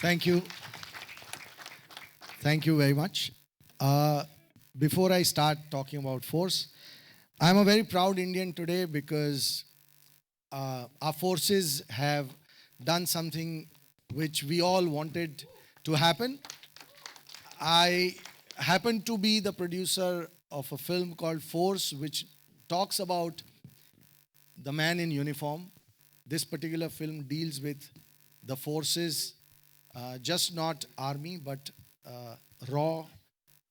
Thank you. Thank you very much. Uh, Before I start talking about force, I'm a very proud Indian today because our forces have done something which we all wanted to happen. I happen to be the producer of a film called Force, which talks about the man in uniform. This particular film deals with the forces, just not army, but raw.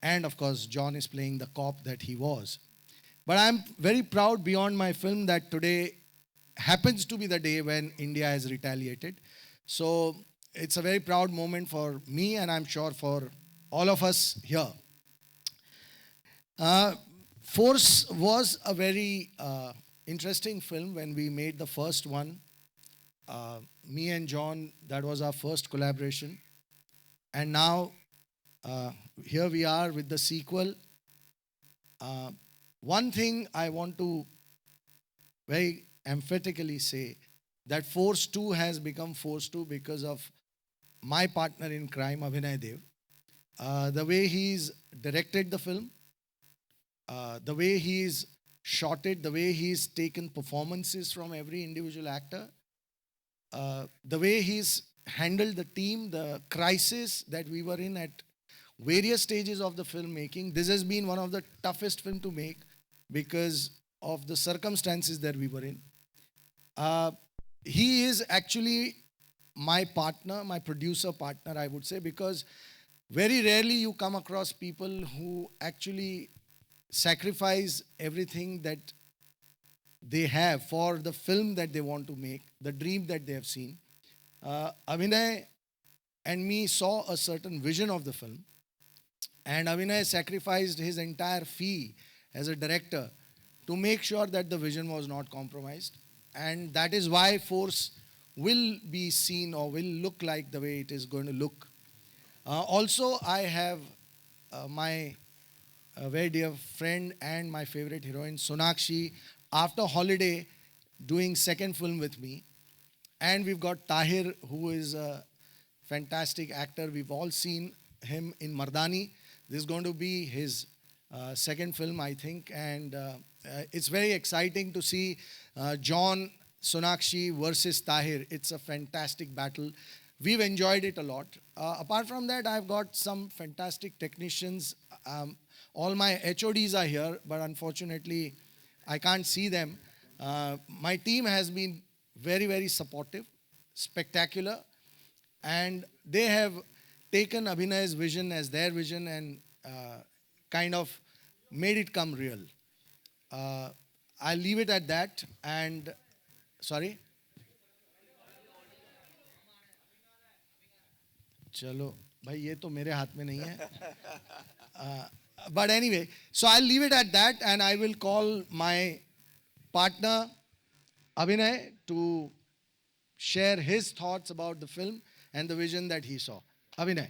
And of course, John is playing the cop that he was. But I'm very proud beyond my film that today happens to be the day when India has retaliated. So it's a very proud moment for me, and I'm sure for all of us here. Uh, Force was a very interesting film when we made the first one. Me and John, that was our first collaboration. And now uh, here we are with the sequel. Uh, One thing I want to very emphatically say that Force 2 has become Force 2 because of my partner in crime, Abhinay Dev. The way he's directed the film, the way he's shot it, the way he's taken performances from every individual actor, the way he's handled the team, the crisis that we were in at various stages of the filmmaking. This has been one of the toughest film to make because of the circumstances that we were in. Uh, he is actually my partner, my producer partner, I would say, because very rarely you come across people who actually sacrifice everything that they have for the film that they want to make, the dream that they have seen. Abhinay and me saw a certain vision of the film, and Abhinay sacrificed his entire fee as a director to make sure that the vision was not compromised. And that is why Force will be seen or will look like the way it is going to look. Also, I have my very dear friend and my favorite heroine, Sonakshi, after Holiday, doing second film with me. And we've got Tahir, who is a fantastic actor. We've all seen him in Mardani. This is going to be his second film, I think. And it's very exciting to see John Sonakshi versus Tahir. It's a fantastic battle. We've enjoyed it a lot. Apart from that, I've got some fantastic technicians. All my HODs are here, but unfortunately, I can't see them. My team has been very, very supportive, spectacular, and they have taken Abhinay's vision as their vision and kind of made it come real. Uh, I'll leave it at that. And sorry, चलो भाई ये तो मेरे हाथ में नहीं है. But anyway, so I'll leave it at that, and I will call my partner Abhinay to share his thoughts about the film and the vision that he saw. Abhinay.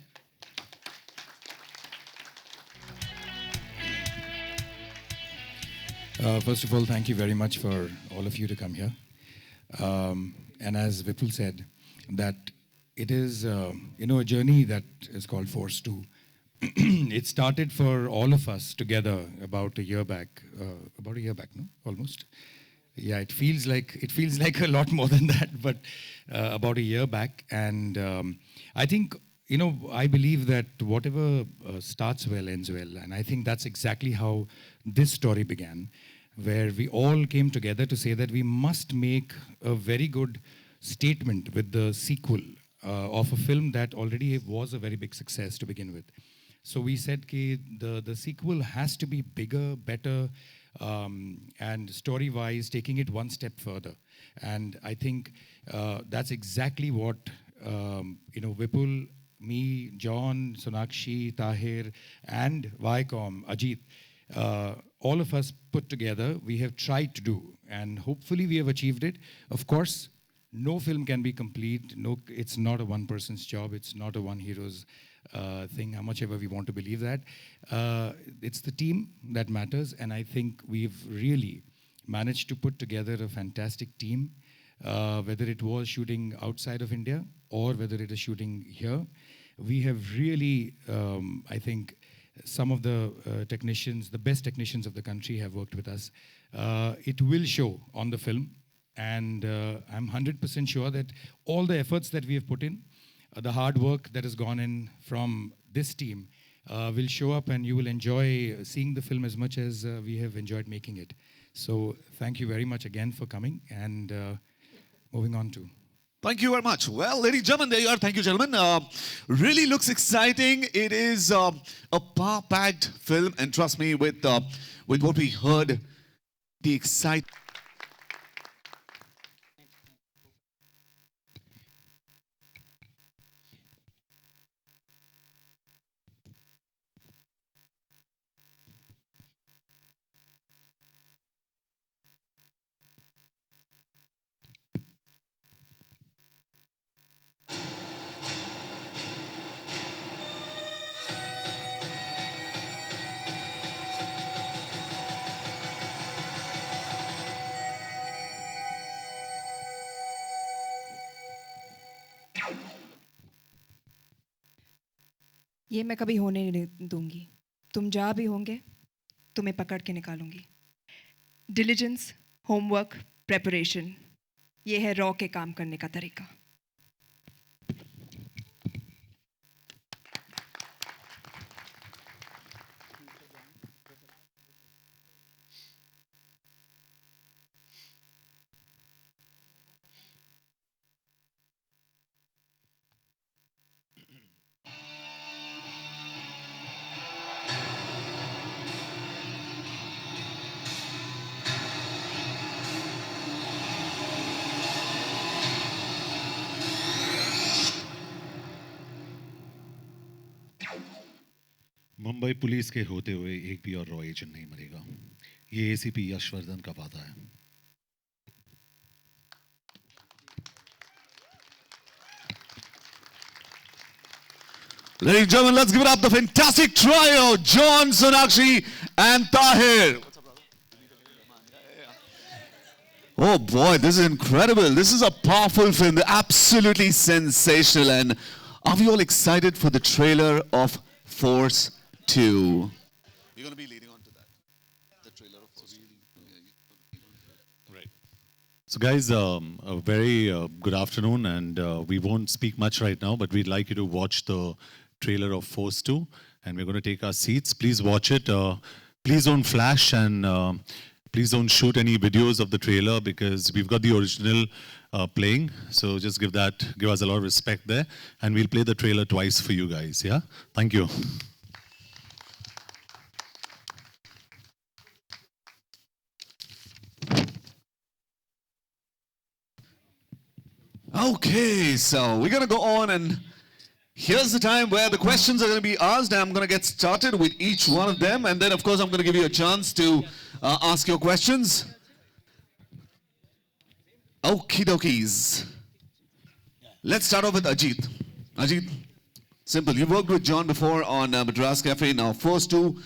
First of all, thank you very much for all of you to come here. And as Vipul said, that it is a journey that is called Force 2. It started for all of us together about a year back. About a year back, no? Almost. Yeah, it feels like a lot more than that, but about a year back. And I think I believe that whatever starts well ends well, and I think that's exactly how this story began, where we all came together to say that we must make a very good statement with the sequel of a film that already was a very big success to begin with. So we said कि the sequel has to be bigger, better, and story-wise taking it one step further. And I think that's exactly what Vipul, me, John, Sonakshi, Tahir, and Viacom, Ajit, all of us put together, we have tried to do, and hopefully we have achieved it. Of course, no film can be complete. No, it's not a one person's job. It's not a one hero's thing, how much ever we want to believe that. It's the team that matters, and I think we've really managed to put together a fantastic team. whether it was shooting outside of India or whether it is shooting here. We have really, I think, some of the technicians, the best technicians of the country have worked with us. It will show on the film, and I'm 100% sure that all the efforts that we have put in, the hard work that has gone in from this team will show up, and you will enjoy seeing the film as much as we have enjoyed making it. So thank you very much again for coming, and moving on to... Thank you very much. Well, ladies and gentlemen, there you are. Thank you, gentlemen. Really looks exciting. It is a power-packed film, and trust me, with what we heard, the excitement. ये मैं कभी होने नहीं दूंगी. तुम जहाँ भी होंगे, तुम्हें पकड़ के निकालूंगी. Diligence, homework, preparation. ये है रॉ के काम करने का तरीका. मुंबई पुलिस के होते हुए एक भी और रॉ एजेंट नहीं मरेगा. ये एसीपी यशवर्धन का वादा है. Ladies and gentlemen, let's give it up the fantastic trio, John, Sonakshi, and Tahir. Oh boy, this is incredible. This is a powerful film, absolutely sensational. And are we all excited for the trailer of Force 2? You're going to be leading on to that. The trailer of Force 2. Right. So guys, a very good afternoon, and we won't speak much right now, but we'd like you to watch the trailer of Force 2, and we're going to take our seats. Please watch it. Please don't flash, and please don't shoot any videos of the trailer, because we've got the original playing. So just give us a lot of respect there, and we'll play the trailer twice for you guys. Yeah, thank you. Okay, so we're going to go on, and here's the time where the questions are going to be asked. I'm going to get started with each one of them, and then of course I'm going to give you a chance to ask your questions. Okie dokies. Let's start off with Ajit. Ajit, simple. You worked with John before on Madras Cafe. Now, Force 2,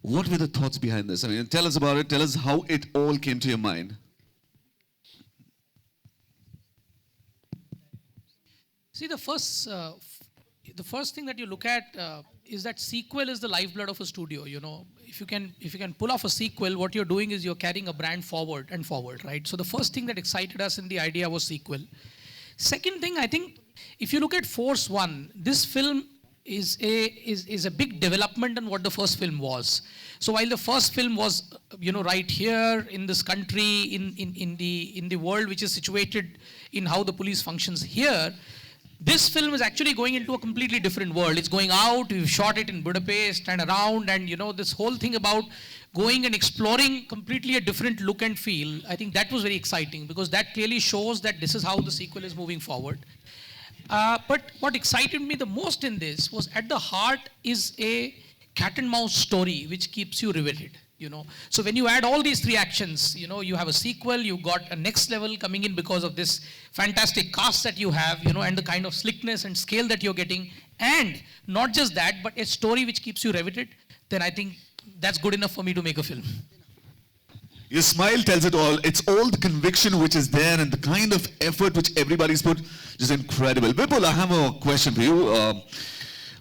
what were the thoughts behind this? I mean, tell us about it. Tell us how it all came to your mind. See, the first thing that you look at is that sequel is the lifeblood of a studio. You know, if you can pull off a sequel, what you're doing is you're carrying a brand forward and forward, right? So the first thing that excited us in the idea was sequel. Second thing, I think, if you look at Force 1, this film is a big development on what the first film was. So while the first film was, right here in this country, in the world which is situated in how the police functions here, this film is actually going into a completely different world. It's going out, we've shot it in Budapest and around, and this whole thing about going and exploring completely a different look and feel, I think that was very exciting, because that clearly shows that this is how the sequel is moving forward. But what excited me the most in this was, at the heart is a cat and mouse story which keeps you riveted. So when you add all these three actions, you have a sequel, you got a next level coming in because of this fantastic cast that you have, and the kind of slickness and scale that you're getting, and not just that, but a story which keeps you riveted, then I think that's good enough for me to make a film. Your smile tells it all. It's all the conviction which is there and the kind of effort which everybody's put is incredible. Vipul, I have a question for you.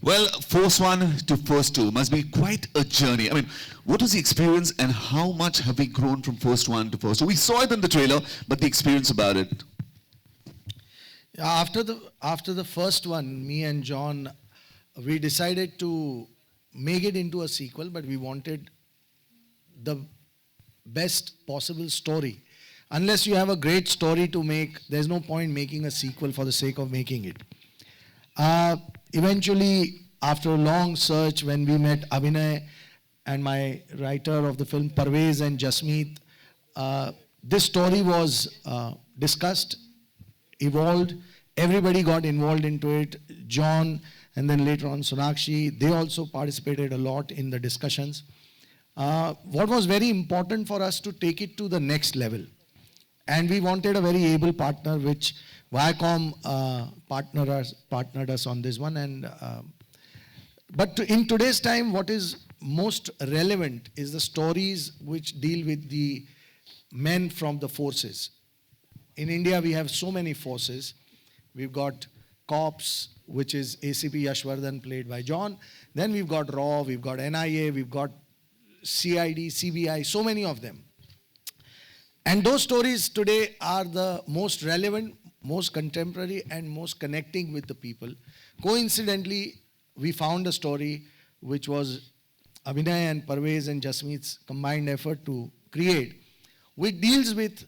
Well, Force 1 to Force 2 must be quite a journey. I mean, what was the experience and how much have we grown from Force 1 to Force 2? We saw it in the trailer, but the experience about it. After the first one, me and John, we decided to make it into a sequel, but we wanted the best possible story. Unless you have a great story to make, there's no point making a sequel for the sake of making it. Eventually, after a long search, when we met Abhinay and my writer of the film, Parvez and Jasmeet, this story was discussed, evolved. Everybody got involved into it. John and then later on Sonakshi, they also participated a lot in the discussions. What was very important for us to take it to the next level. And we wanted a very able partner, which Viacom partnered us on this one. But in today's time, what is most relevant is the stories which deal with the men from the forces. In India, we have so many forces. We've got Cops, which is ACP Yashvardhan, played by John. Then we've got RAW, we've got NIA, we've got CID, CBI, so many of them. And those stories today are the most relevant, most contemporary, and most connecting with the people. Coincidentally, we found a story which was Abhinay and Parvez and Jasmeet's combined effort to create, which deals with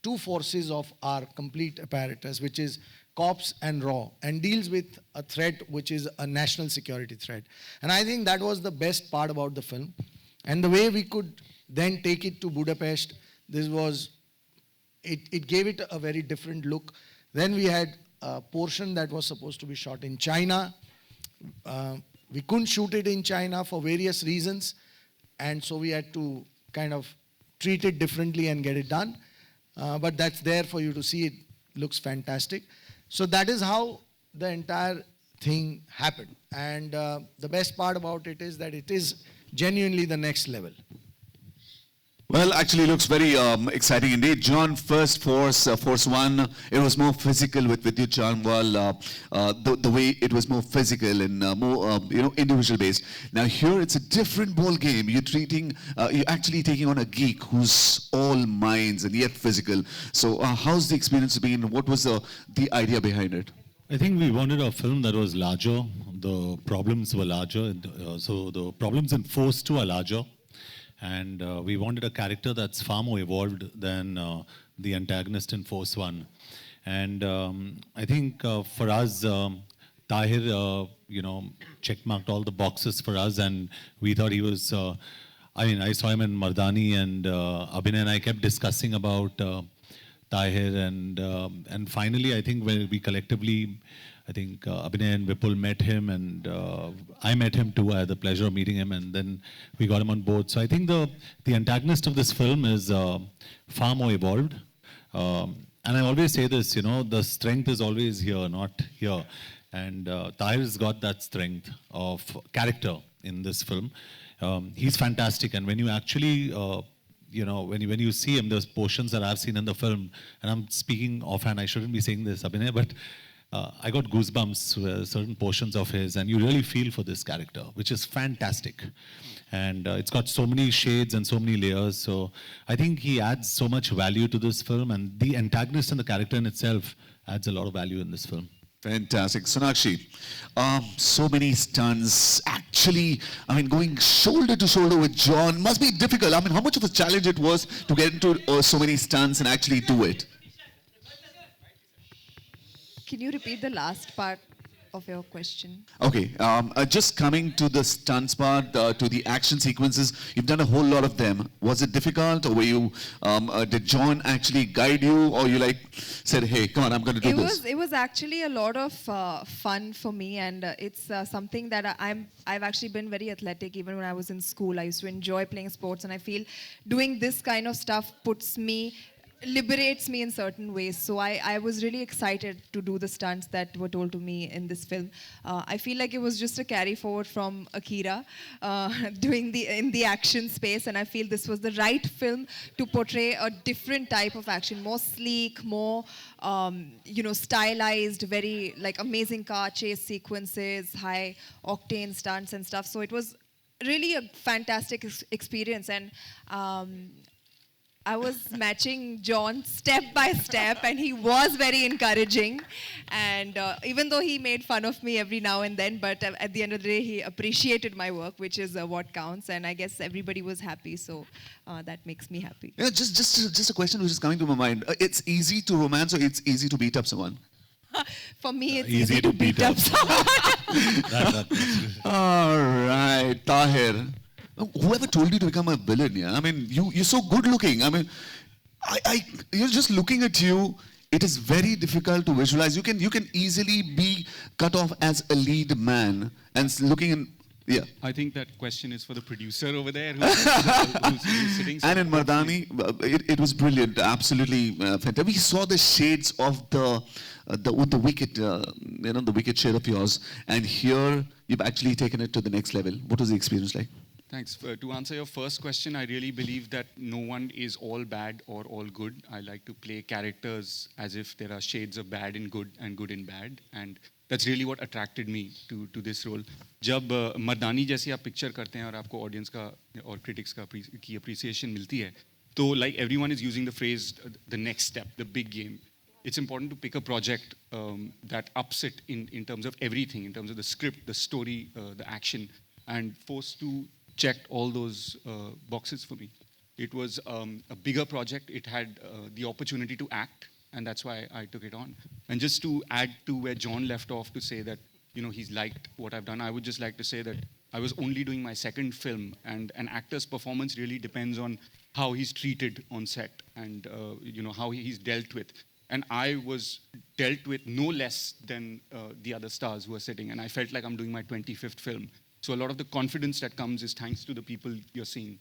two forces of our complete apparatus, which is Cops and RAW, and deals with a threat which is a national security threat. And I think that was the best part about the film. And the way we could then take it to Budapest, it gave it a very different look. Then we had a portion that was supposed to be shot in China. We couldn't shoot it in China for various reasons, and so we had to kind of treat it differently and get it done. But that's there for you to see. It looks fantastic. So that is how the entire thing happened. And the best part about it is that it is genuinely the next level. Well, actually looks very exciting indeed. John, first Force 1, it was more physical with Vidyut Chanwal, the way it was more physical and more individual based. Now here it's a different ball game. You're actually taking on a geek who's all minds and yet physical. So how's the experience been? What was the idea behind it? I think we wanted a film that was larger. The problems were larger. So the problems in Force 2 are larger. And we wanted a character that's far more evolved than the antagonist in Force 1. And I think for us, Tahir, checkmarked all the boxes for us, and we thought he was. I saw him in Mardani, and Abhinay and I kept discussing about Tahir, and finally, I think when we collectively. I think Abhinay and Vipul met him, and I met him too. I had the pleasure of meeting him, and then we got him on board. So I think the antagonist of this film is far more evolved. And I always say this, the strength is always here, not here. And Tahir's got that strength of character in this film. He's fantastic, and when you actually when you see him, there's portions that I've seen in the film, and I'm speaking offhand, I shouldn't be saying this, Abhinay, but I got goosebumps with certain portions of his, and you really feel for this character, which is fantastic. And it's got so many shades and so many layers, so I think he adds so much value to this film, and the antagonist and the character in itself adds a lot of value in this film. Fantastic. Sonakshi, so many stunts. Actually, going shoulder to shoulder with John must be difficult. How much of a challenge it was to get into so many stunts and actually do it? Can you repeat the last part of your question? Okay, just coming to the stunts part, to the action sequences, you've done a whole lot of them. Was it difficult, or did John actually guide you, or you said, hey, come on, I'm going to do this? It was actually a lot of fun for me, and it's something that I've actually been very athletic. Even when I was in school, I used to enjoy playing sports, and I feel doing this kind of stuff puts me liberates me in certain ways. So I was really excited to do the stunts that were told to me in this film. I feel like it was just a carry forward from Akira, doing in the action space, and I feel this was the right film to portray a different type of action, more sleek, more stylized, very like amazing car chase sequences, high octane stunts and stuff. So it was really a fantastic experience, and I was matching John step by step, and he was very encouraging. And even though he made fun of me every now and then, but at the end of the day, he appreciated my work, which is what counts. And I guess everybody was happy, so that makes me happy. Yeah, just a question which is coming to my mind. It's easy to romance or it's easy to beat up someone? For me, it's easy to beat up someone. All right, Tahir. Whoever told you to become a villain, yeah? I mean, you're so good looking. I mean, you're just looking at you. It is very difficult to visualize. You can easily be cut off as a lead man and looking in. Yeah. I think that question is for the producer over there who's sitting. And in Mardani, it was brilliant, absolutely fantastic. We saw the shades of the wicked, the wicked shade of yours, and here you've actually taken it to the next level. What was the experience like? Thanks. To answer your first question, I really believe that no one is all bad or all good. I like to play characters as if there are shades of bad in good and good in bad, and that's really what attracted me to this role. जब मर्दानी जैसी आप picture करते हैं और आपको audience का और critics की अप्रिसिएशन मिलती है, तो like everyone is using the phrase the next step, the big game. It's important to pick a project that ups it in terms of everything, in terms of the script, the story, the action, and Force 2 checked all those boxes for me. It was a bigger project. It had the opportunity to act, and that's why I took it on. And just to add to where John left off to say that, he's liked what I've done, I would just like to say that I was only doing my second film, and an actor's performance really depends on how he's treated on set and, how he's dealt with. And I was dealt with no less than the other stars who are sitting, and I felt like I'm doing my 25th film. So a lot of the confidence that comes is thanks to the people you're seeing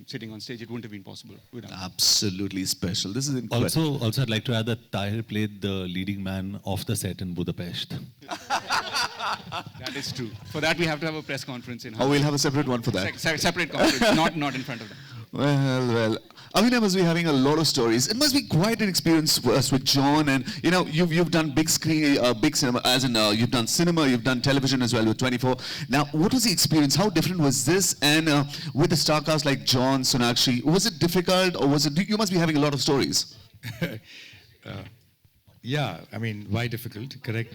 sitting on stage. It wouldn't have been possible without. Absolutely special. This is incredible. Also, I'd like to add that Tahir played the leading man off the set in Budapest. That is true. For that, we have to have a press conference in. Oh, we'll have a separate one for that. Separate conference, not in front of them. Well. Avina must be having a lot of stories. It must be quite an experience for us with John, and you've done big screen, big cinema, as in you've done cinema, you've done television as well with 24. Now, what was the experience? How different was this? And with the star cast like John, Sonakshi, was it difficult, or was it? You must be having a lot of stories. Yeah, I mean, why difficult? Correct.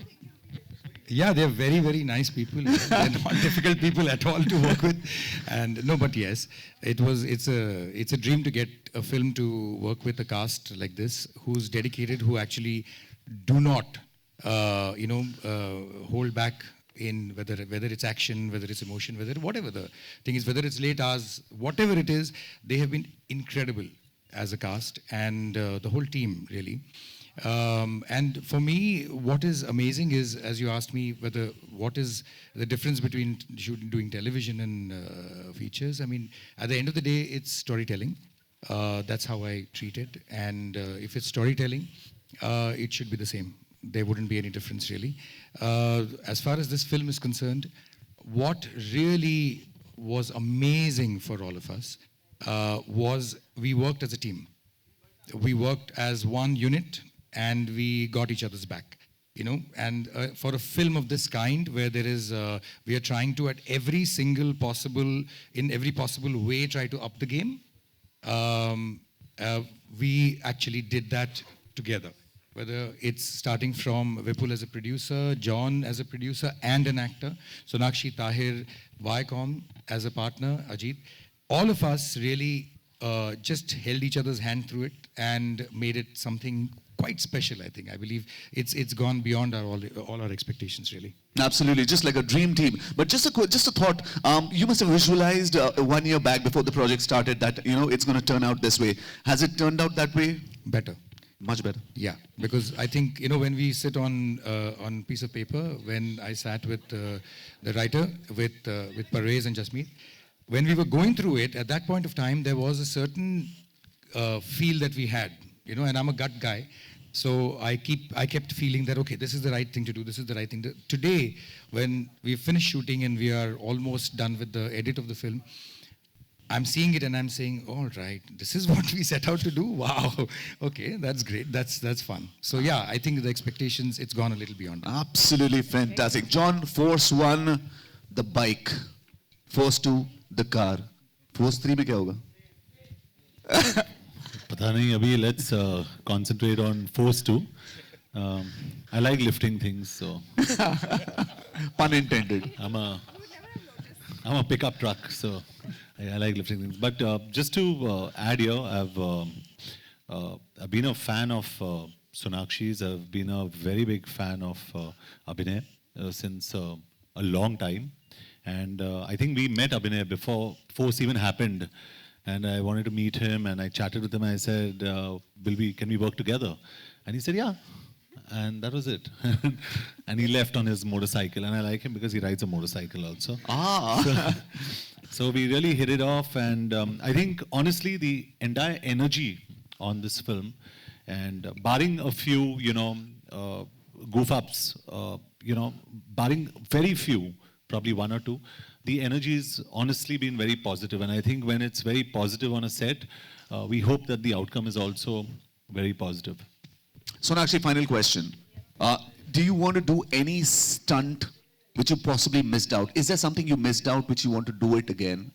Yeah, they're very, very nice people. They're not difficult people at all to work with. And no, but yes, it's a dream to get a film to work with a cast like this, who's dedicated, who actually do not, hold back in whether it's action, whether it's emotion, whatever the thing is, whether it's late hours, whatever it is, they have been incredible as a cast, and the whole team really. And for me, what is amazing is, as you asked me, what is the difference between doing television and features? I mean, at the end of the day, it's storytelling. That's how I treat it. And if it's storytelling, it should be the same. There wouldn't be any difference, really. As far as this film is concerned, what really was amazing for all of us was we worked as a team. We worked as one unit, and we got each other's back, and for a film of this kind, where there is, we are trying to, at every possible way, try to up the game, we actually did that together. Whether it's starting from Vipul as a producer, John as a producer and an actor, Sonakshi, Tahir, Viacom as a partner, Ajit, all of us really just held each other's hand through it and made it something quite special, I think. I believe it's gone beyond all our expectations, really. Absolutely, just like a dream team. But just a thought, you must have visualized 1 year back before the project started that, it's going to turn out this way. Has it turned out that way? Better. Much better. Yeah, because I think, when we sit on piece of paper, when I sat with the writer, with Parvez and Jasmeet, when we were going through it, at that point of time, there was a certain feel that we had, and I'm a gut guy. So I kept feeling that, okay, this is the right thing to do. This is the right thing. Today, when we finished shooting and we are almost done with the edit of the film, I'm seeing it and I'm saying, all right, this is what we set out to do. Wow. Okay, that's great. That's fun. So yeah, I think the expectations, it's gone a little beyond. Absolutely fantastic. John, Force 1, the bike. Force 2, the car. Force 3 में क्या होगा? पता नहीं अभी let's concentrate on Force 2. I like lifting things, so Pun intended. I'm a pickup truck, so I like lifting things. But just to add here, I've been a fan of Sonakshi's. I've been a very big fan of Abhinay since a long time. And I think we met Abhinay before Force even happened. And I wanted to meet him, and I chatted with him. I said, can we work together? And he said, yeah. And that was it. And he left on his motorcycle. And I like him because he rides a motorcycle also. So we really hit it off. And I think, honestly, the entire energy on this film, and barring a few, goof-ups, barring very few, probably one or two, the energy has honestly been very positive. And I think when it's very positive on a set, we hope that the outcome is also very positive. Sonakshi, final question. Do you want to do any stunt which you possibly missed out? Is there something you missed out which you want to do it again?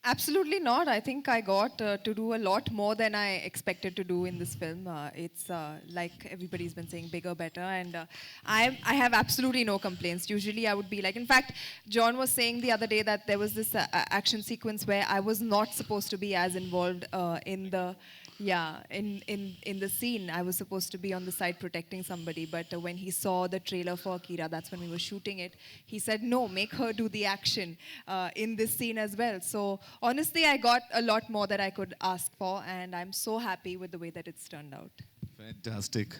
Absolutely not. I think I got to do a lot more than I expected to do in this film. It's like everybody's been saying, bigger, better, and I have absolutely no complaints. Usually I would be like, in fact, John was saying the other day that there was this action sequence where I was not supposed to be as involved in the scene. I was supposed to be on the side protecting somebody, but when he saw the trailer for Akira, that's when we were shooting it, he said, no, make her do the action in this scene as well. So honestly, I got a lot more that I could ask for, and I'm so happy with the way that it's turned out. Fantastic.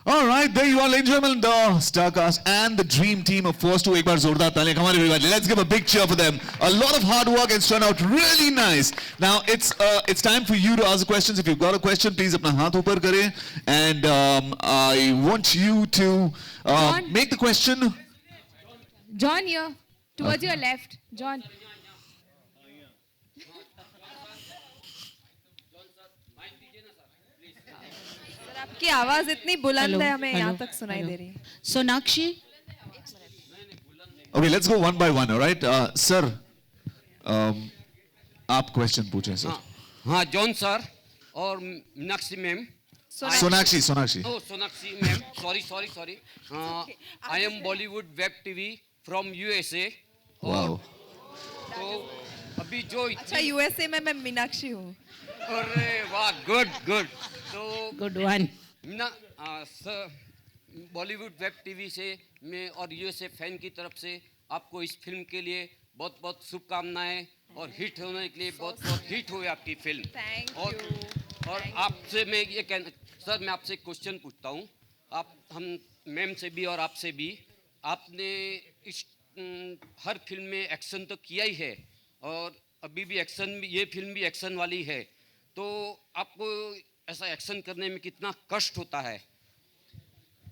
All right, there you are, ladies and gentlemen, the star cast and the dream team of Force 2. Ek baar zordar taaliyan. Come on, everybody. Let's give a big cheer for them. A lot of hard work, and it's turned out really nice. Now, it's time for you to ask the questions. If you've got a question, please apna haath upar kare. And I want you to make the question. John here, towards your left. John. आपकी आवाज इतनी बुलंद है हमें यहाँ तक सुनाई दे रही है. Sonakshi. Okay, let's go one by one, all right? Sir, आप question पूछें, sir. हाँ, जॉन सर और Meenakshi ma'am. Sonakshi. Oh, Sonakshi ma'am. Sorry. I am Bollywood Web TV from USA. Wow. तो अभी जो अच्छा USA में मैं मीनाक्षी हूँ. अरे वाह, good. तो Good one. Sir Bollywood web TV से मैं और यूएसए फैन की तरफ से आपको इस फिल्म के लिए बहुत बहुत शुभकामनाएं और हिट होने के लिए बहुत बहुत हिट हुई आपकी फिल्म. और आपसे मैं ये सर मैं आपसे क्वेश्चन पूछता हूँ. हम मैम से भी और आपसे भी, आपने इस हर फिल्म में एक्शन तो किया ही है और अभी भी एक्शन, ये फिल्म भी एक्शन वाली है, तो आपको ऐसा एक्शन करने में कितना कष्ट होता है?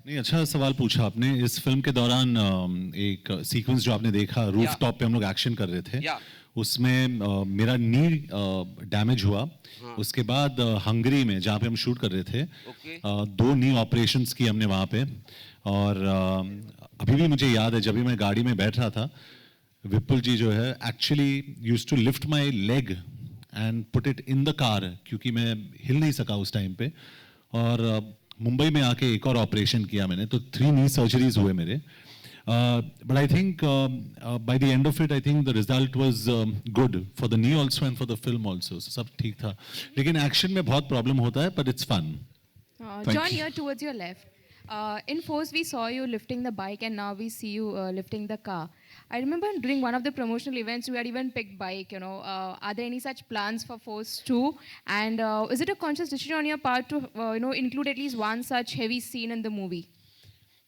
नहीं, अच्छा सवाल पूछा आपने. इस फिल्म के दौरान एक सीक्वेंस जो आपने देखा, रूफ टॉप पे हम लोग एक्शन कर रहे थे, उसमें मेरा नी डैमेज हुआ. उसके बाद हंगरी में जहाँ पे हम शूट कर रहे थे, 2 नी ऑपरेशंस की हमने वहाँ पे. और अभी भी मुझे याद है, जब भी मैं गाड़ी में बैठ रहा था, विपुल जी जो है actually used to lift my leg and put it in the car, क्योंकि मैं हिल नहीं सका उस टाइम पे. और मुंबई में आके एक और ऑपरेशन किया मैंने, तो 3 नी सर्जरीज हुए मेरे. But I think by the end of it, I think the result was good for the knee also and for the film also. So सब ठीक था. लेकिन एक्शन में बहुत प्रॉब्लम होता है, but it's fun. John here, towards your left. In Force, we saw you lifting the bike, and now we see you lifting the car. I remember during one of the promotional events, you had even picked bike, Are there any such plans for Force 2? And is it a conscious decision on your part to, include at least one such heavy scene in the movie?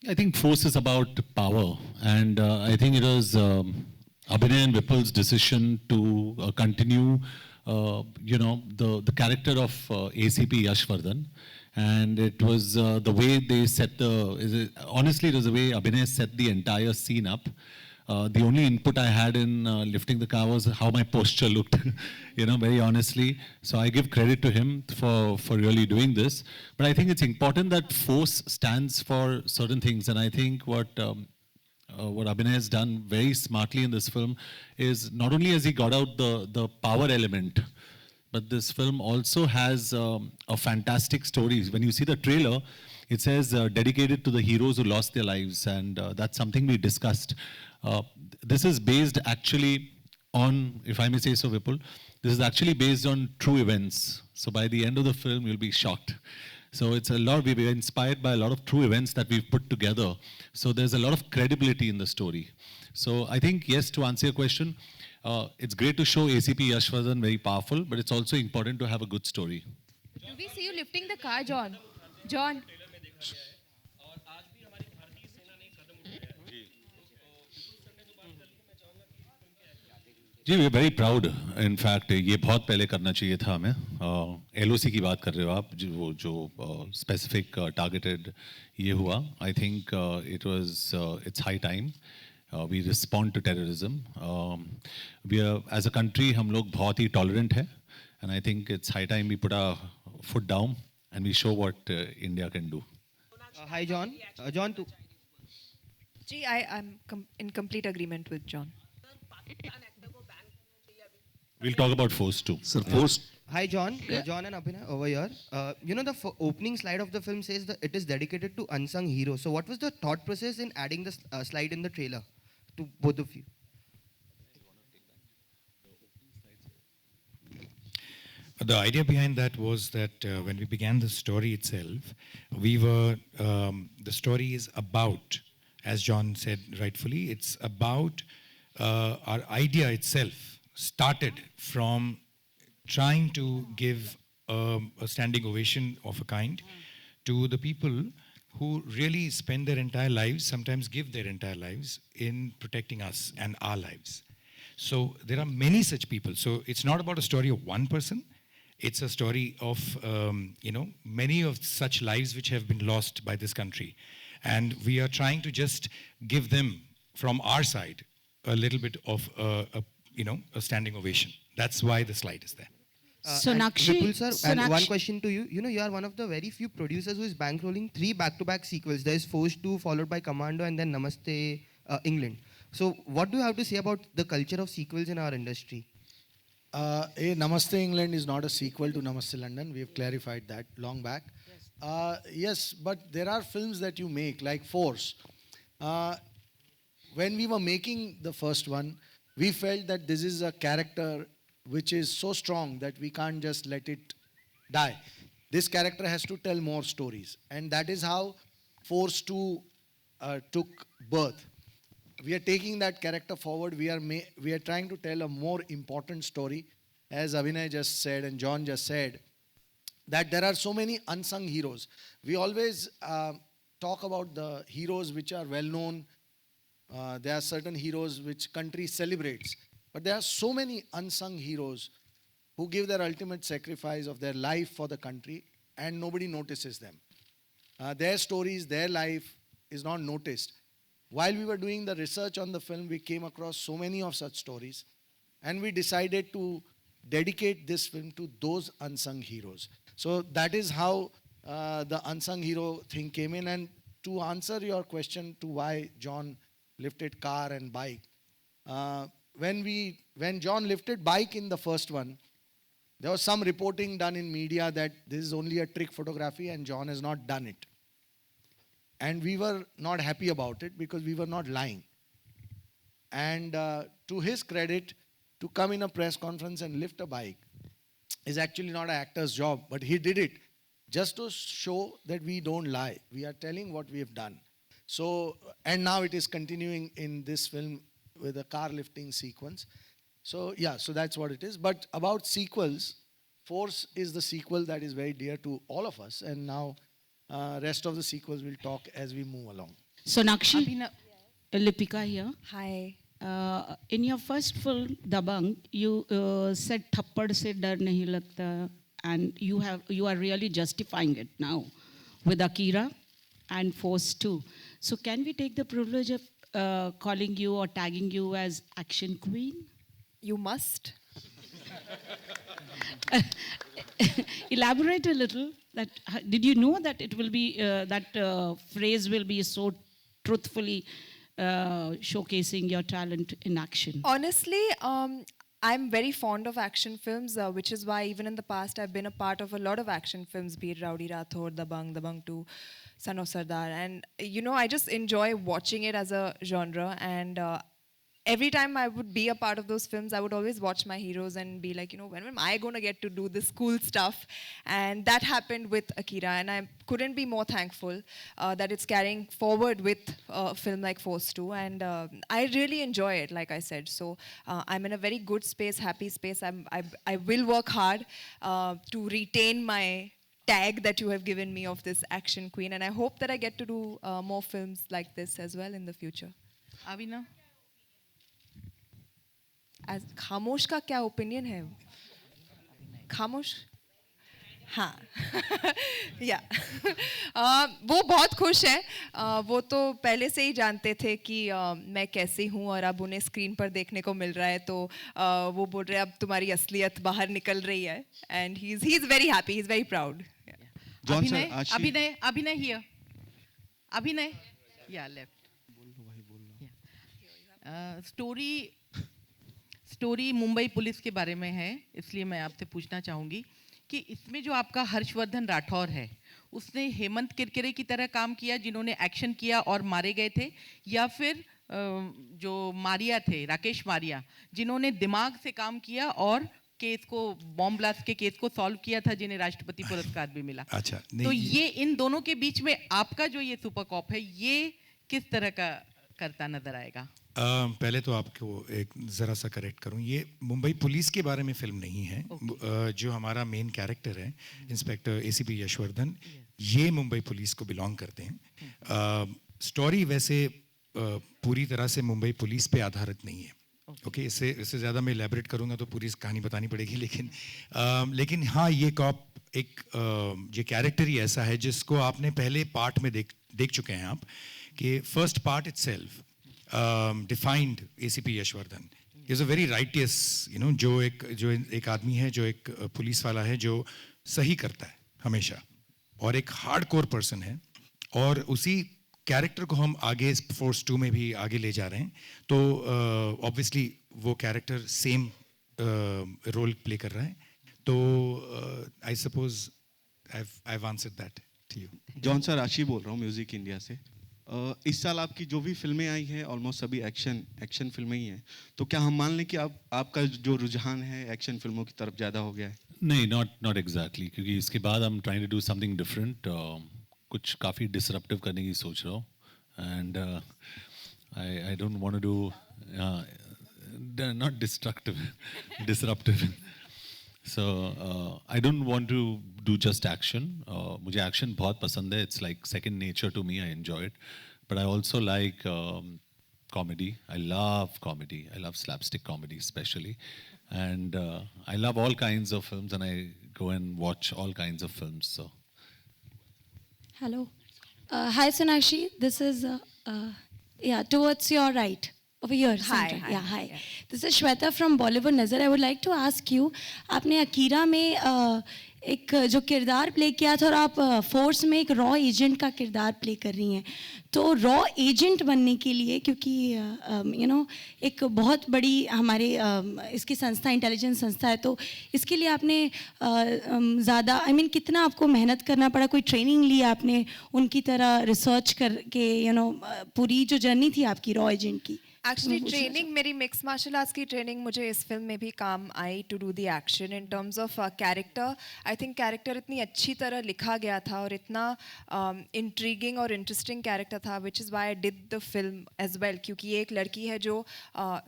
I think Force is about power, and I think it was Abhinay and Vipul's decision to continue, the character of ACP Yashvardhan, And it was the way they set honestly, it was the way Abhinay set the entire scene up. The only input I had in lifting the car was how my posture looked, very honestly. So I give credit to him for really doing this. But I think it's important that force stands for certain things. And I think what Abhinay has done very smartly in this film is not only has he got out the power element, but this film also has a fantastic story. When you see the trailer, it says dedicated to the heroes who lost their lives, and that's something we discussed. This is based actually on, if I may say so, Vipul, this is actually based on true events. So by the end of the film, you'll be shocked. So it's a lot, we were inspired by a lot of true events that we've put together. So there's a lot of credibility in the story. So I think, yes, to answer your question, it's great to show ACP Yashvardhan very powerful, but it's also important to have a good story. Do we see you lifting the car, John? John. जी we very proud in fact ये बहुत पहले करना चाहिए था हमें LOC की बात कर रहे हो आप जो स्पेसिफिक टारगेटेड ये हुआ I think it was it's high time we respond to terrorism we as a country हम लोग बहुत ही टॉलरेंट है and I think it's high time we put a foot down and we show what India can do hi John John तू Gee, I'm in complete agreement with John. We'll talk about Force 2. Sir, Force. Hi John, John and Abhinay over here. The opening slide of the film says that it is dedicated to unsung heroes. So what was the thought process in adding the slide in the trailer to both of you? The idea behind that was that when we began the story itself, the story is about, as John said rightfully, it's about our idea itself started from trying to give a standing ovation of a kind to the people who really spend their entire lives, sometimes give their entire lives in protecting us and our lives. So there are many such people. So it's not about a story of one person. It's a story of, many of such lives which have been lost by this country. And we are trying to just give them, from our side, a little bit of a standing ovation. That's why the slide is there. Sonakshi, sir, and one question to you. You are one of the very few producers who is bankrolling 3 back-to-back sequels. There is Force 2 followed by Commando and then Namaste England. So what do you have to say about the culture of sequels in our industry? Namaste England is not a sequel to Namaste London. We have clarified that long back. Yes, but there are films that you make, like Force. When we were making the first one, we felt that this is a character which is so strong that we can't just let it die. This character has to tell more stories. And that is how Force 2 took birth. We are taking that character forward. We are trying to tell a more important story, as Abhinay just said and John just said, that there are so many unsung heroes. We always talk about the heroes which are well known. There are certain heroes which country celebrates. But there are so many unsung heroes who give their ultimate sacrifice of their life for the country and nobody notices them. Their stories, their life is not noticed. While we were doing the research on the film, we came across so many of such stories and we decided to dedicate this film to those unsung heroes. So that is how the unsung hero thing came in. And to answer your question to why John lifted car and bike, when John lifted bike in the first one, there was some reporting done in media that this is only a trick photography and John has not done it. And we were not happy about it because we were not lying. And to his credit, to come in a press conference and lift a bike is actually not an actor's job, but he did it just to show that we don't lie. We are telling what we have done. So, and now it is continuing in this film with a car lifting sequence. So yeah, so that's what it is. But about sequels, Force is the sequel that is very dear to all of us. And now rest of the sequels we'll talk as we move along. Sonakshi, Lipika here. Hi. In your first film, Dabang, you said Thappad se dar nahi lagta. and you are really justifying it now with Akira and Force 2. So can we take the privilege of calling you or tagging you as action queen? You must. Elaborate a little. That did you know that it will be that phrase will be so truthfully showcasing your talent in action? Honestly, I'm very fond of action films, which is why even in the past I've been a part of a lot of action films, be it Rowdy Rathore, Dabang 2, Son of Sardar. And, I just enjoy watching it as a genre. And every time I would be a part of those films, I would always watch my heroes and be like, when am I going to get to do this cool stuff? And that happened with Akira, and I couldn't be more thankful that it's carrying forward with a film like Force 2. And I really enjoy it, like I said. So I'm in a very good space, happy space. I will work hard to retain my tag that you have given me of this action queen, and I hope that I get to do more films like this as well in the future. Avina? खामोश का क्या opinion है? खामोश? हाँ या वो बहुत खुश है. वो तो पहले से ही जानते थे कि मैं कैसी हूँ, और अब उन्हें स्क्रीन पर देखने को मिल रहा है, तो वो बोल रहे हैं अब तुम्हारी असलियत बाहर निकल रही है. And he is very happy, he is very proud. अभिनय हियर. अभिनय या लेफ्ट. स्टोरी मुंबई पुलिस के बारे में है, इसलिए मैं आपसे पूछना चाहूँगी कि इसमें जो आपका हर्षवर्धन राठौर है, उसने हेमंत किरकिरे की तरह काम किया जिन्होंने एक्शन किया और मारे गए थे, या फिर जो मारिया थे, राकेश मारिया, जिन्होंने दिमाग से काम किया और केस को, बॉम्ब ब्लास्ट के केस को सॉल्व किया था, जिन्हें राष्ट्रपति पुरस्कार भी मिला. अच्छा, तो ये इन दोनों के बीच में आपका जो ये सुपर कॉप है, ये किस तरह का करता नजर आएगा? पहले तो आपको एक ज़रा सा करेक्ट करूं, ये मुंबई पुलिस के बारे में फिल्म नहीं है. जो हमारा मेन कैरेक्टर है, इंस्पेक्टर एसीपी यशवर्धन, ये मुंबई पुलिस को बिलोंग करते हैं. स्टोरी वैसे पूरी तरह से मुंबई पुलिस पे आधारित नहीं है. ओके, इससे ज़्यादा मैं एलैबोरेट करूंगा तो पूरी कहानी बतानी पड़ेगी. लेकिन हाँ, ये कॉप ये कैरेक्टर ही ऐसा है जिसको आपने पहले पार्ट में देख चुके हैं आप, कि first part itself defined ACP Yashwardhan is a very righteous, जो एक आदमी है, जो एक पुलिस वाला है, जो सही करता है हमेशा, और एक हार्डकोर पर्सन है. और उसी कैरेक्टर को हम आगे फोर्स 2 में भी आगे ले जा रहे हैं. तो ऑब्वियसली वो कैरेक्टर सेम रोल प्ले कर रहा है. तो I suppose I have answered that to you. John sir, राशि बोल रहा हूँ म्यूजिक इंडिया से. इस साल आपकी जो भी फिल्में आई हैं ऑलमोस्ट सभी एक्शन फिल्में ही हैं, तो क्या हम मान लें कि आपका जो रुझान है एक्शन फिल्मों की तरफ ज़्यादा हो गया है? नहीं, नॉट एग्जैक्टली, क्योंकि इसके बाद I am trying to do something different. कुछ काफ़ी डिसरप्टिव करने की सोच रहा हूँ. And I don't want to do not destructive, disruptive. So I don't want to do just action. मुझे action बहुत पसंद है. It's like second nature to me. I enjoy it. But I also like comedy. I love comedy. I love slapstick comedy especially. And I love all kinds of films, and I go and watch all kinds of films. So. Hello. Hi Sonakshi. This is towards your right. Over here, center. Hi. Yeah, hi. This is Shweta from Bollywood Nazar. I would like to ask you, आपने Akira में एक जो किरदार play किया था, और आप force में एक रॉ एजेंट का किरदार प्ले कर रही हैं. तो रॉ एजेंट बनने के लिए, क्योंकि एक बहुत बड़ी हमारे इसकी संस्था, इंटेलिजेंस संस्था है, तो इसके लिए आपने ज़्यादा कितना आपको मेहनत करना पड़ा? कोई ट्रेनिंग ली आपने उनकी तरह रिसर्च करके? पूरी जो जर्नी थी आपकी रॉ एजेंट की. एक्चुअली ट्रेनिंग, मेरी मिक्स मार्शल आर्ट्स की ट्रेनिंग मुझे इस फिल्म में भी काम आई to do the action. In terms of character, I think character इतनी अच्छी तरह लिखा गया था और इतना इंट्रीगिंग और इंटरेस्टिंग कैरेक्टर था, which is why I did the film as well. क्योंकि ये एक लड़की है जो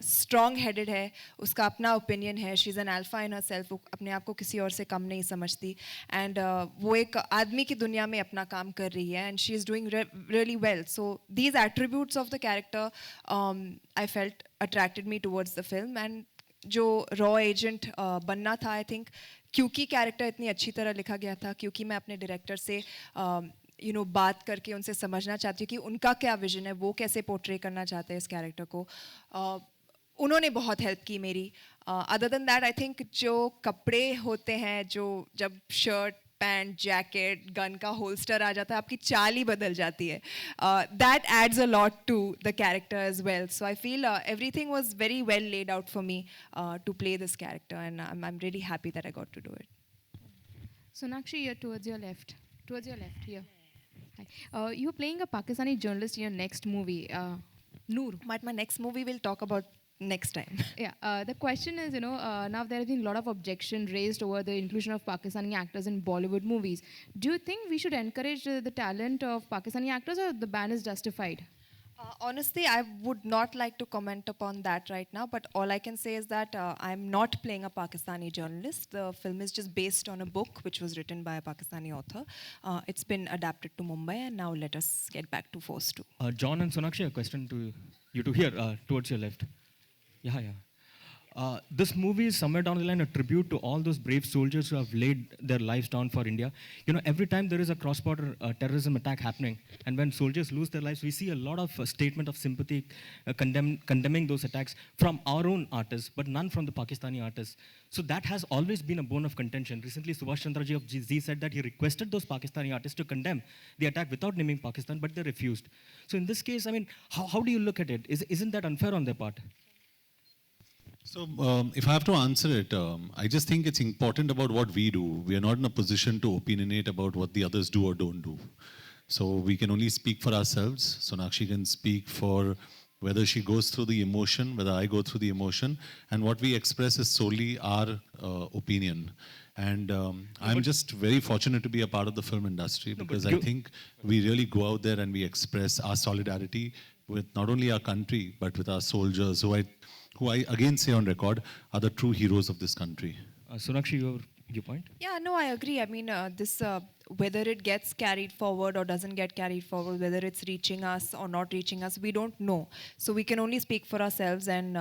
स्ट्रॉन्ग हेडेड है, उसका अपना ओपिनियन है, she is an alpha in herself, वो अपने आप को किसी और से कम नहीं समझती. एंड वो एक आदमी की दुनिया में अपना काम कर रही है, and she is doing really well. So these attributes of the character I felt attracted me towards the film. And जो रॉ एजेंट बनना था, आई थिंक क्योंकि कैरेक्टर इतनी अच्छी तरह लिखा गया था, क्योंकि मैं अपने डायरेक्टर से बात करके उनसे समझना चाहती हूँ कि उनका क्या विजन है, वो कैसे पोर्ट्रे करना चाहते हैं इस कैरेक्टर को. उन्होंने बहुत हेल्प की मेरी. Other than that I think जो कपड़े होते हैं, जो जब शर्ट पैंट जैकेट गन का होल्स्टर आ जाता है, आपकी चाल ही बदल जाती है. That adds a lot to the character as well. So I feel everything was very well laid out for me to play this character, and I'm really happy that I got to do it. Sonakshi, you're towards your left. Towards your left, here. Hi. You're playing a Pakistani journalist in your next movie, Noor. My next movie we'll talk about next time. Yeah, the question is, now there has been a lot of objection raised over the inclusion of Pakistani actors in Bollywood movies. Do you think we should encourage the talent of Pakistani actors, or the ban is justified? Honestly, I would not like to comment upon that right now, but all I can say is that I'm not playing a Pakistani journalist. The film is just based on a book which was written by a Pakistani author. It's been adapted to Mumbai, and now let us get back to Force 2. John and Sonakshi, a question to you two here, towards your left. Yeah. This movie is somewhere down the line a tribute to all those brave soldiers who have laid their lives down for India. Every time there is a cross-border terrorism attack happening, and when soldiers lose their lives, we see a lot of statement of sympathy condemning those attacks from our own artists, but none from the Pakistani artists. So that has always been a bone of contention. Recently, Subhash Chandra ji of Z said that he requested those Pakistani artists to condemn the attack without naming Pakistan, but they refused. So in this case, I mean, how do you look at it? Isn't that unfair on their part? So, if I have to answer it, I just think it's important about what we do. We are not in a position to opinionate about what the others do or don't do. So, we can only speak for ourselves. Sonakshi can speak for whether she goes through the emotion, whether I go through the emotion, and what we express is solely our opinion. And I'm just very fortunate to be a part of the film industry, because I think we really go out there and we express our solidarity with not only our country, but with our soldiers, who I again say on record are the true heroes of this country. Sonakshi, your point? Yeah, no, I agree. I mean, whether it gets carried forward or doesn't get carried forward, whether it's reaching us or not reaching us, we don't know. So we can only speak for ourselves and,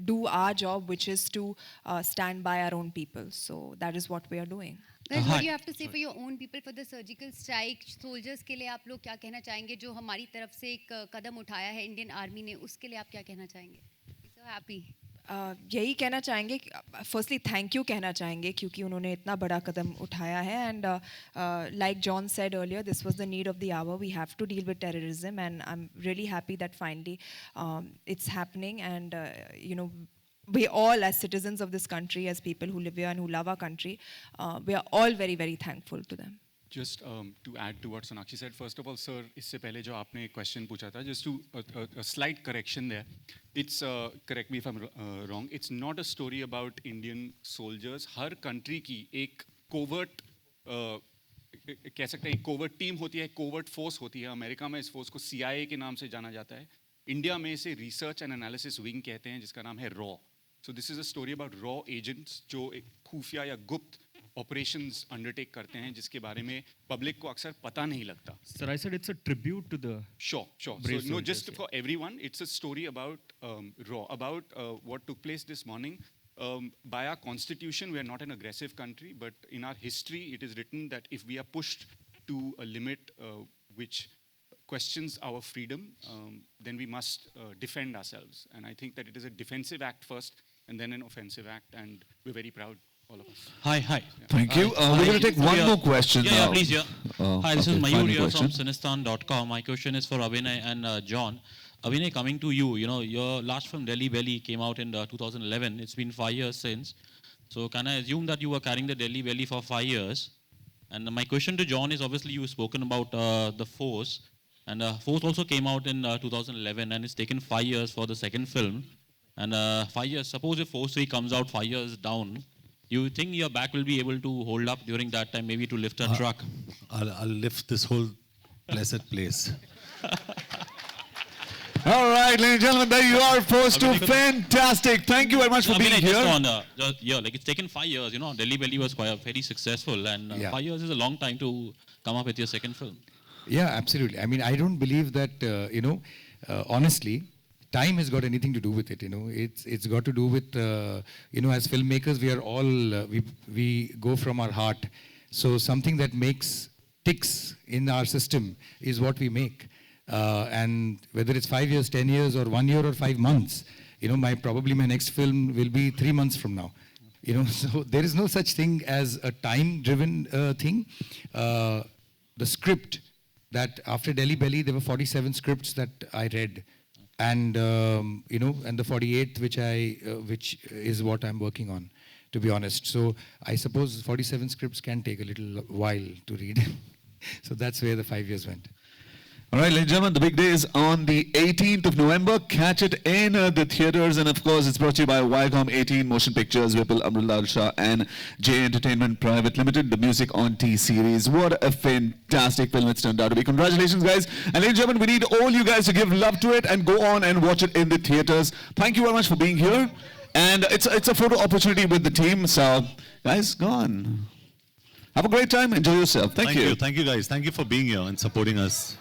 do our job, which is to stand by our own people. So that is what we are doing. Well, what do you have to say for your own people, for the surgical strike soldiers के लिए आप लोग क्या कहना चाहेंगे, जो हमारी तरफ से एक कदम उठाया है इंडियन आर्मी ने, उसके लिए आप क्या कहना चाहेंगे? So happy. यही कहना चाहेंगे, फर्स्टली थैंक यू कहना चाहेंगे, क्योंकि उन्होंने इतना बड़ा कदम उठाया है. And like John said earlier, this was the need of the hour. We have to deal with terrorism, and I am really happy that finally it's happening. And we all, as citizens of this country, as people who live here and who love our country, we are all very, very thankful to them. Just to add to what Sonakshi said, first of all, sir, इससे पहले जो आपने एक question पूछा था, just to a slight correction there. It's correct me if I'm wrong. It's not a story about Indian soldiers. Her country की एक covert कह सकते हैं covert team होती है, covert force होती है. अमेरिका में इस force को CIA के नाम से जाना जाता है. इंडिया में इसे Research and Analysis Wing कहते हैं, जिसका नाम है RAW. So this is a story about raw agents जो एक खुफिया या गुप्त operations undertake करते हैं, जिसके बारे में public को अक्सर पता नहीं लगता. Sir, I said it's a tribute to the Sure. So no, just for everyone, it's a story about raw, about what took place this morning. By our constitution, we are not an aggressive country, but in our history, it is written that if we are pushed to a limit which questions our freedom, then we must defend ourselves. And I think that it is a defensive act first, and then an offensive act, and we're very proud, all of us. Hi. Yeah. Thank you. We're going to take one more question Yeah, now. please. Hi, this is final Mayur here from question. Sinistan.com. My question is for Abhinay and John. Abhinay, coming to you, your last film, Delhi Belly, came out in 2011. It's been 5 years since. So can I assume that you were carrying the Delhi Belly for 5 years? And my question to John is, obviously you've spoken about the Force. And Force also came out in 2011, and it's taken 5 years for the second film. And 5 years, suppose if Force 3 comes out 5 years down, you think your back will be able to hold up during that time, maybe to lift a truck? I'll lift this whole blessed place. All right, ladies and gentlemen, there you are, Force 2. Fantastic. Thank you very much for being here. Like it's taken 5 years, Delhi Belly was quite very successful, and 5 years is a long time to come up with your second film. Yeah, absolutely. I mean, I don't believe that, honestly, time has got anything to do with it. It's got to do with as filmmakers we are all we go from our heart. So something that makes ticks in our system is what we make. And whether it's 5 years, 10 years, or 1 year or 5 months, probably my next film will be 3 months from now. So there is no such thing as a time-driven thing. The script that after Delhi Belly, there were 47 scripts that I read, and and the 48th, which is what I'm working on, to be honest. So I suppose 47 scripts can take a little while to read. So that's where the 5 years went. All right, ladies and gentlemen, the big day is on the 18th of November. Catch it in the theaters. And of course, it's brought to you by Viacom 18 Motion Pictures, Vipul Amrullal Shah, and J Entertainment Private Limited, the Music on T series. What a fantastic film it's turned out to be. Congratulations, guys. And ladies and gentlemen, we need all you guys to give love to it and go on and watch it in the theaters. Thank you very much for being here. And it's a photo opportunity with the team. So, guys, go on. Have a great time. Enjoy yourself. Thank you. Thank you, guys. Thank you for being here and supporting us.